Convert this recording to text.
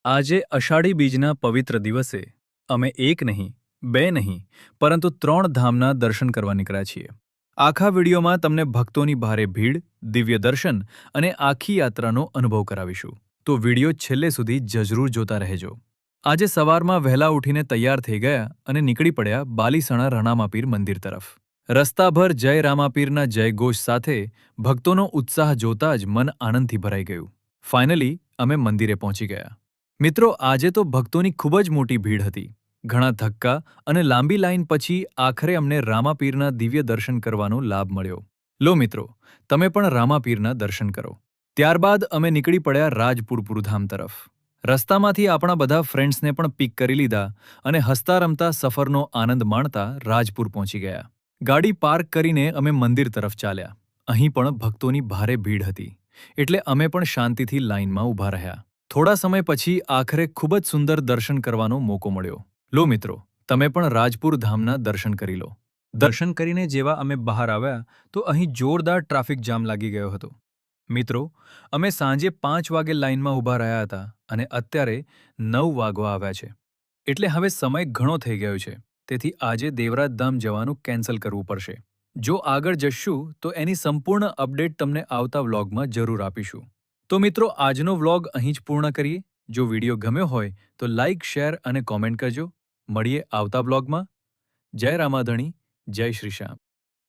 આજે અષાઢી બીજના પવિત્ર દિવસે અમે એક નહીં, બે નહીં, પરંતુ 3 ધામના દર્શન કરવા નીકળ્યા છીએ. આખા વિડીયોમાં તમને ભક્તોની ભારે ભીડ, દિવ્ય દર્શન અને આખી યાત્રાનો અનુભવ કરાવીશું. તો વિડીયો છેલ્લે સુધી જરૂર જોતા રહેજો. આજે સવારમાં વહેલા ઉઠીને તૈયાર થઈ ગયા અને નીકળી પડ્યા બાલીસણા રણામાપીર મંદિર તરફ. રસ્તાભર જય રામાપીરના જયઘોષ સાથે ભક્તોનો ઉત્સાહ જોતા જ મન આનંદથી ભરાઈ ગયું. ફાઇનલી અમે મંદિરે પહોંચી ગયા. મિત્રો, આજે તો ભક્તોની ખૂબ જ મોટી ભીડ હતી. ઘણા ધક્કા અને લાંબી લાઈન પછી આખરે અમને રામાપીરના દિવ્ય દર્શન કરવાનો લાભ મળ્યો. લો મિત્રો, તમે પણ રામાપીરના દર્શન કરો. ત્યારબાદ અમે નીકળી પડ્યા રાજપુર ધામ તરફ. રસ્તામાંથી આપણા બધા ફ્રેન્ડ્સને પણ પિક કરી લીધા અને હસતા રમતા સફરનો આનંદ માણતા રાજપુર પહોંચી ગયા. ગાડી પાર્ક કરીને અમે મંદિર તરફ ચાલ્યા. અહીં પણ ભક્તોની ભારે ભીડ હતી, એટલે અમે પણ શાંતિથી લાઈનમાં ઊભા રહ્યા. થોડા સમય પછી આખરે ખૂબ જ સુંદર દર્શન કરવાનો મોકો મળ્યો. લો મિત્રો, તમે પણ રાજપુર ધામના દર્શન કરી લો. દર્શન કરીને જેવા અમે બહાર આવ્યા તો અહીં જોરદાર ટ્રાફિક જામ લાગી ગયો હતો. મિત્રો, અમે સાંજે 5 વાગે લાઈનમાં ઊભા રહ્યા હતા અને અત્યારે 9 વાગવા આવ્યા છે. એટલે હવે સમય ઘણો થઈ ગયો છે. તેથી આજે દેવરાજ ધામ જવાનું કેન્સલ કરવું પડશે. જો આગળ જશું તો એની સંપૂર્ણ અપડેટ તમને આવતા વ્લોગમાં જરૂર આપીશું. તો મિત્રો, આજનો વ્લોગ અહીં જ પૂર્ણ કરીએ. જો વિડીયો ગમ્યો હોય તો લાઇક, શેર અને કોમેન્ટ કરજો. મળીએ આવતા વ્લોગમાં. જય રામાધણી, જય શ્રી શ્યામ.